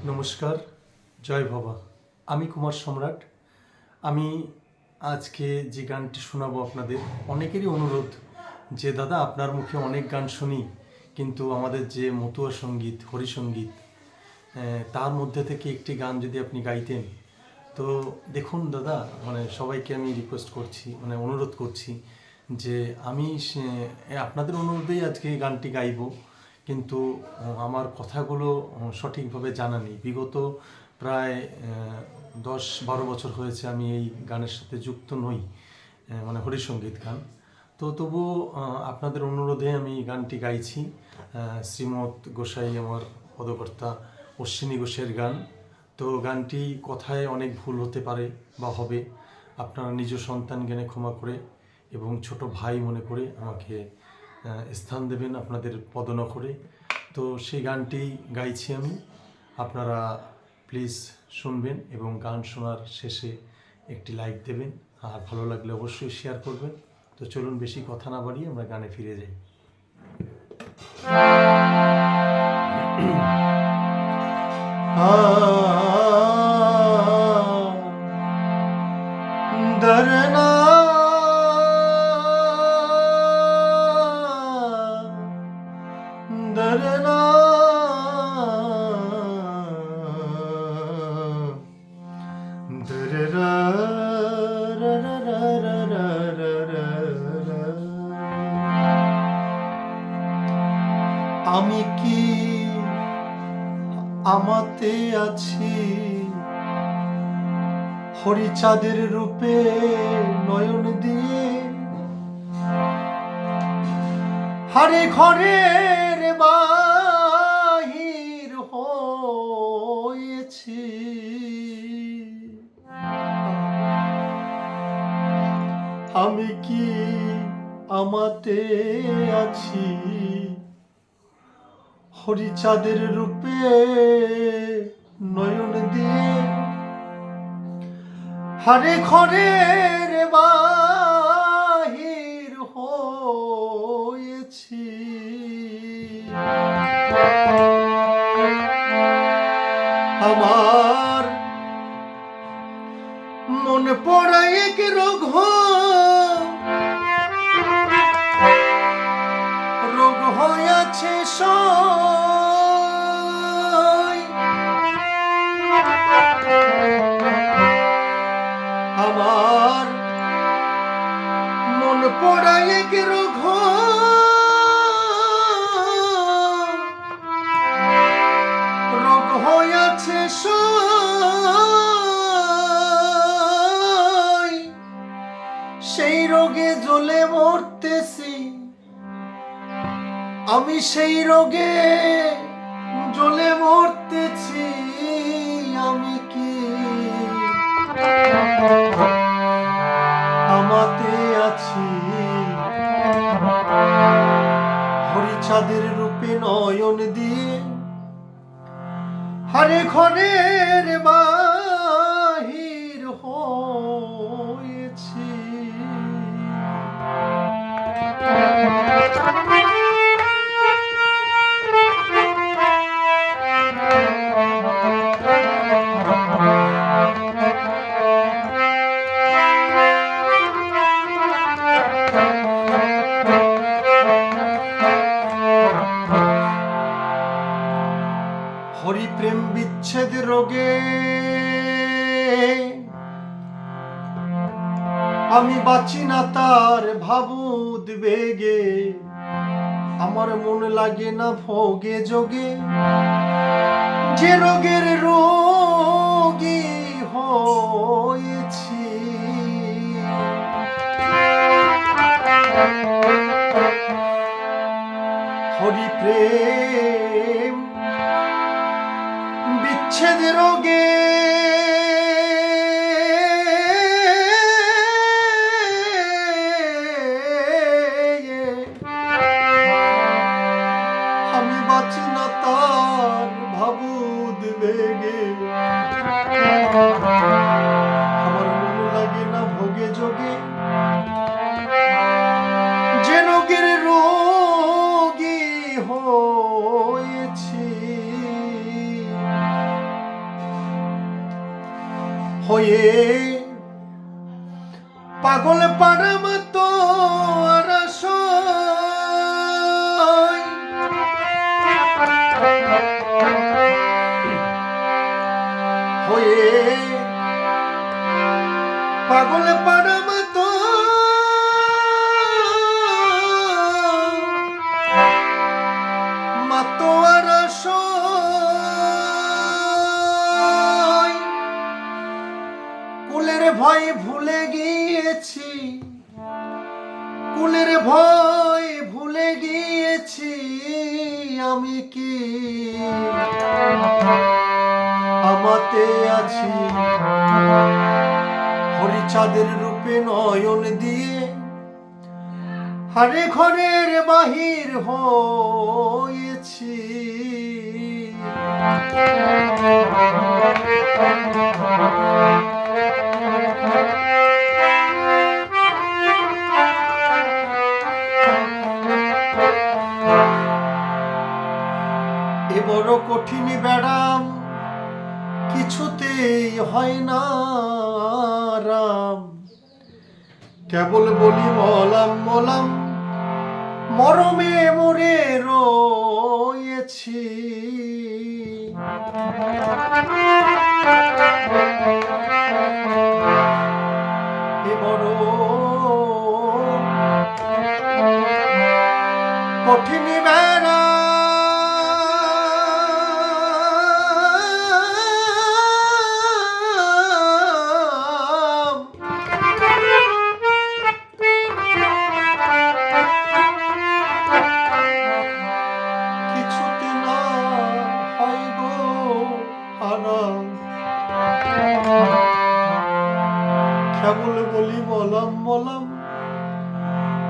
নমস্কার, জয় বাবা। আমি কুমার সম্রাট। আমি আজকে যে গানটি শোনাবো আপনাদের, অনেকেরই অনুরোধ যে দাদা আপনার মুখে অনেক গান শুনি, কিন্তু আমাদের যে মতুয়া সঙ্গীত, হরিসঙ্গীত, তার মধ্যে থেকে একটি গান যদি আপনি গাইতেন। তো দেখুন দাদা, সবাইকে আমি রিকোয়েস্ট করছি, অনুরোধ করছি যে আমি আপনাদের অনুরোধেই আজকে এই গানটি গাইব, কিন্তু আমার কথাগুলো সঠিকভাবে জানা নেই। বিগত প্রায় 10-12 বছর হয়েছে আমি এই গানের সাথে যুক্ত নই, হরিসঙ্গীত গান। তো তবুও আপনাদের অনুরোধে আমি গানটি গাইছি। শ্রীমৎ গোসাই আমার পদকর্তা অশ্বিনী ঘোষের গান। তো গানটি কথায় অনেক ভুল হতে পারে বা হবে, আপনারা নিজ সন্তান জ্ঞানে ক্ষমা করে এবং ছোট ভাই মনে করে আমাকে স্থান দেবেন আপনাদের পদনখরে। তো সেই গানটি গাইছি আমি, আপনারা প্লিজ শুনবেন এবং গান শোনার শেষে একটি লাইক দেবেন, আর ভালো লাগলে অবশ্যই শেয়ার করবেন। তো চলুন, বেশি কথা না বাড়িয়ে আমরা গানে ফিরে যাই। দরনা দরনা দররা আমি কি আমাতে আছি হরিচাঁদের রূপে নয়ন দিয়ে, হারে ঘরের বাহির হয়েছি। আমি কি আমাতে আছি হরিচাঁদের রূপে নয়ন দিয়ে, হারে ঘরের বাহির হয়েছি। আমার মন পড়ায় এক রোগ হয়েছে আমার মন পড়ায় এক রোগ হয়েছে সেই রোগে জ্বলে মরতেছি আমি, সেই রোগে জ্বলে মরতেছি। আমি কি আমাতে আছি হরিচাঁদের রূপে নয়ন দিয়ে, হারে ঘরের বাহির হয়েছি। হরিপ্রেম বিচ্ছেদ রোগে আমি বাঁচি না তার ভাবুদ বেগে, আমার মন লাগে না ভোগে যোগে, যে রোগের রোগী হয়েছি। হরিপ্রেম বিচ্ছেদ রোগে আমি বাঁচি না তার ভাবুদ বেগে, আমার মন লাগে না ভোগে যোগে, যে রোগের রোগী হয়েছি। হয়ে পাগল পাড়া মতো হয়ে পাগল পাড়া মতো মাতোয়ার কুলের ভয় ভুলে গিয়েছি, কুলের ভয় ভুলে গিয়েছি আমি কি আমাতে আছি হরিচাঁদের রূপে নয়ন দিয়ে হারে ঘরের বাহির হয়েছি। এ বড় কঠিন ব্যারাম কিছুতেই হয় না রাম, কেবল বলি মলাম মলাম মরমে মরে রয়েছি। এ বড় কঠিন বেড়া কেবল বলি মলাম মলাম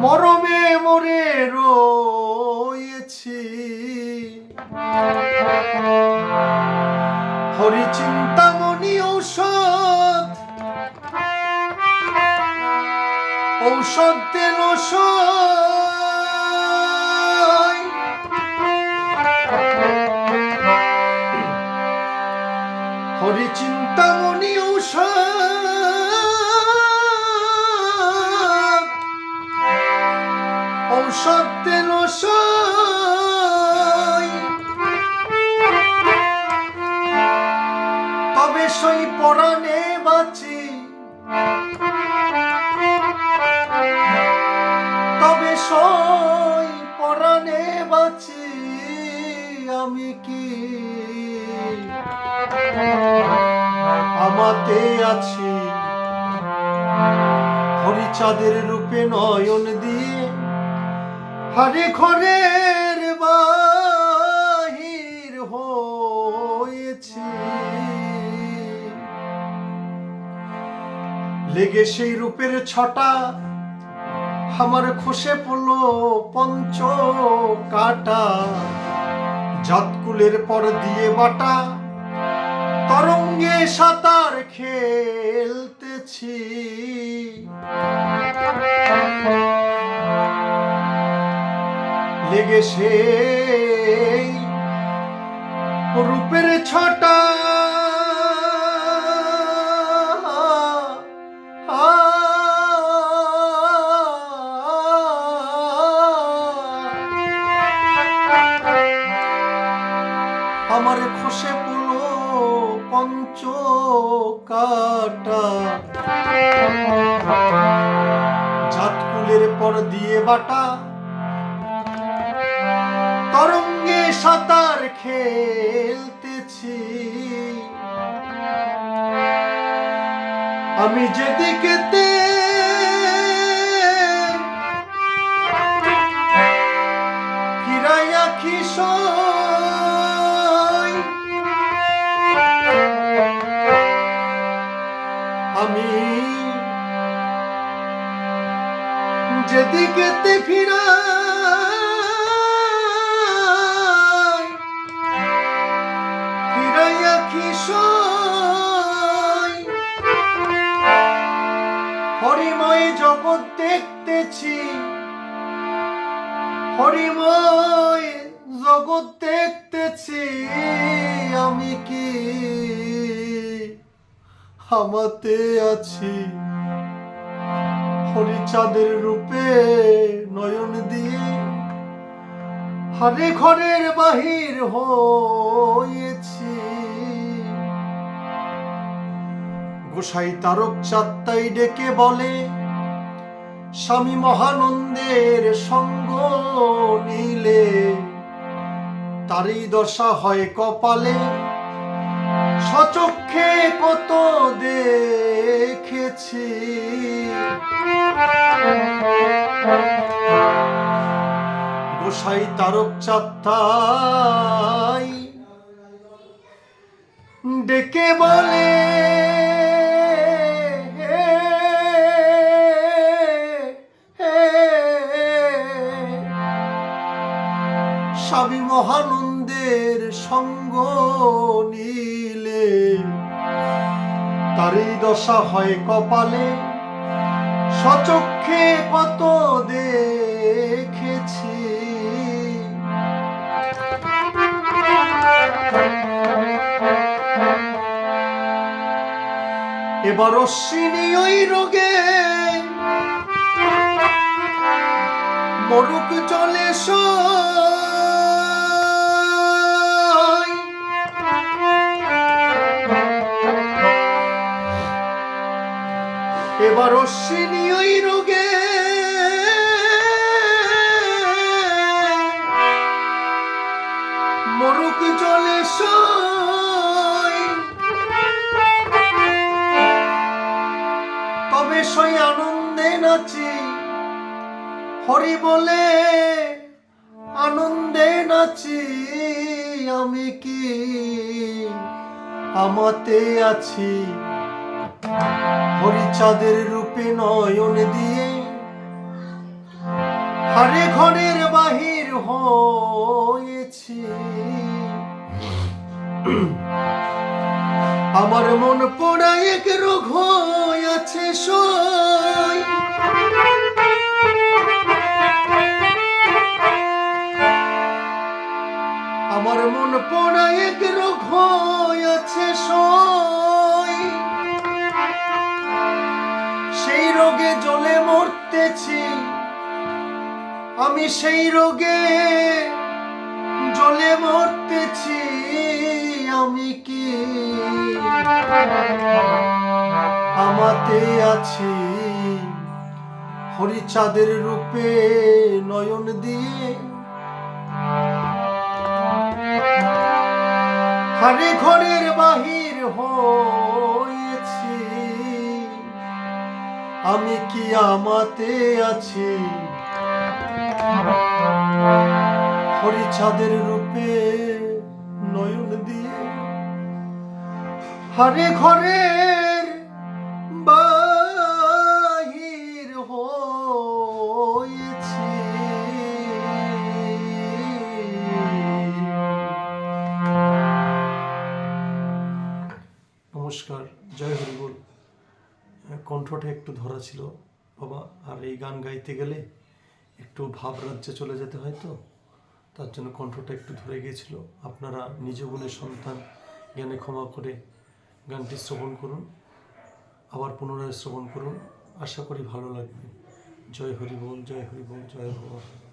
মরমে মরে রয়েছি। হরি চিন্তামণি ঔষধ, ঔষধ তেল হরি চিন্তামণি ঔষধ তেল তবে সই পরাণে বাঁচি, তবে সই পরাণে বাঁচি আমি কি আমাতে আছি হরিচাঁদের রূপে নয়ন দিয়ে হারে ঘরের বাহির হয়েছি। লেগে সেই রূপের ছটা আমার খসে পড়লো পঞ্চ কাটা, জাতকুলের পর দিয়ে বাটা তরঙ্গে সাঁতার খেলতেছি। লেগে সেই রূপের ছটা আমার খসে পুলো পঞ্চ কাটা, জাতকুলের পর দিয়ে বাটা তরঙ্গে সাঁতার খেলতেছি। আমি যেদিকেতে ফিরাই আঁখি আমি যেদিকেতে ফিরাই আঁখি হরিময় জগৎ দেখতেছি, হরিময় জগৎ দেখতেছি আমি কি আমাতে আছি হরিচাঁদের রূপে নয়ন দিয়ে, হারে ঘরের বাহির হয়েছি। গোসাই তারক চাঁদটাই ডেকে বলে, স্বামী মহানন্দের সঙ্গ নিলে তারই দশা হয় কপালে। সচক্ষে কত দেখেছি, গোসাই তারক চাঁদটাই ডেকে বলে, স্বামী মহানন্দের সঙ্গ নিলে তারই দশা হয় কপালে। সচক্ষে কত দেখেছি। এবার অশ্বিনী ওই রোগে মরুক চলে এবার অশ্বিনী ওই রোগে মরুক চলে তবে সই আনন্দে নাচি, হরি বলে আনন্দে নাচি। আমি কি আমাতে আছি হরিচাঁদের রূপে নয়ন দিয়ে, হারে ঘরের বাহির হয়েছি। আমার মন পোড়া এক রোগ আছে সই, আমার মন পোড়া এক রোগ আছে সই। সেই রোগে জ্বলে মরতেছি, আমি সেই রোগে জ্বলে মরতেছি। আমি কি আমাতে আছি হরিচাঁদের রূপে নয়ন দিয়ে, হারে ঘরের বাহির হয়েছি। আমি কি আমাতে আছি হরিচাঁদের রূপে নয়ন দিয়ে, হারে ঘরের বাহির হয়েছি। নমস্কার, জয় হরি বল। কণ্ঠটা একটু ধরা ছিল বাবা, আর এই গান গাইতে গেলে একটু ভাব রাজ্যে চলে যেতে হয়, তো তার জন্য কণ্ঠটা একটু ধরে গিয়েছিল। আপনারা নিজ গুণের সন্তান জ্ঞানে ক্ষমা করে গানটি শ্রবণ করুন, আবার পুনরায় শ্রবণ করুন। আশা করি ভালো লাগবে। জয় হরি বল, জয় হরি বল, জয় ভগবান।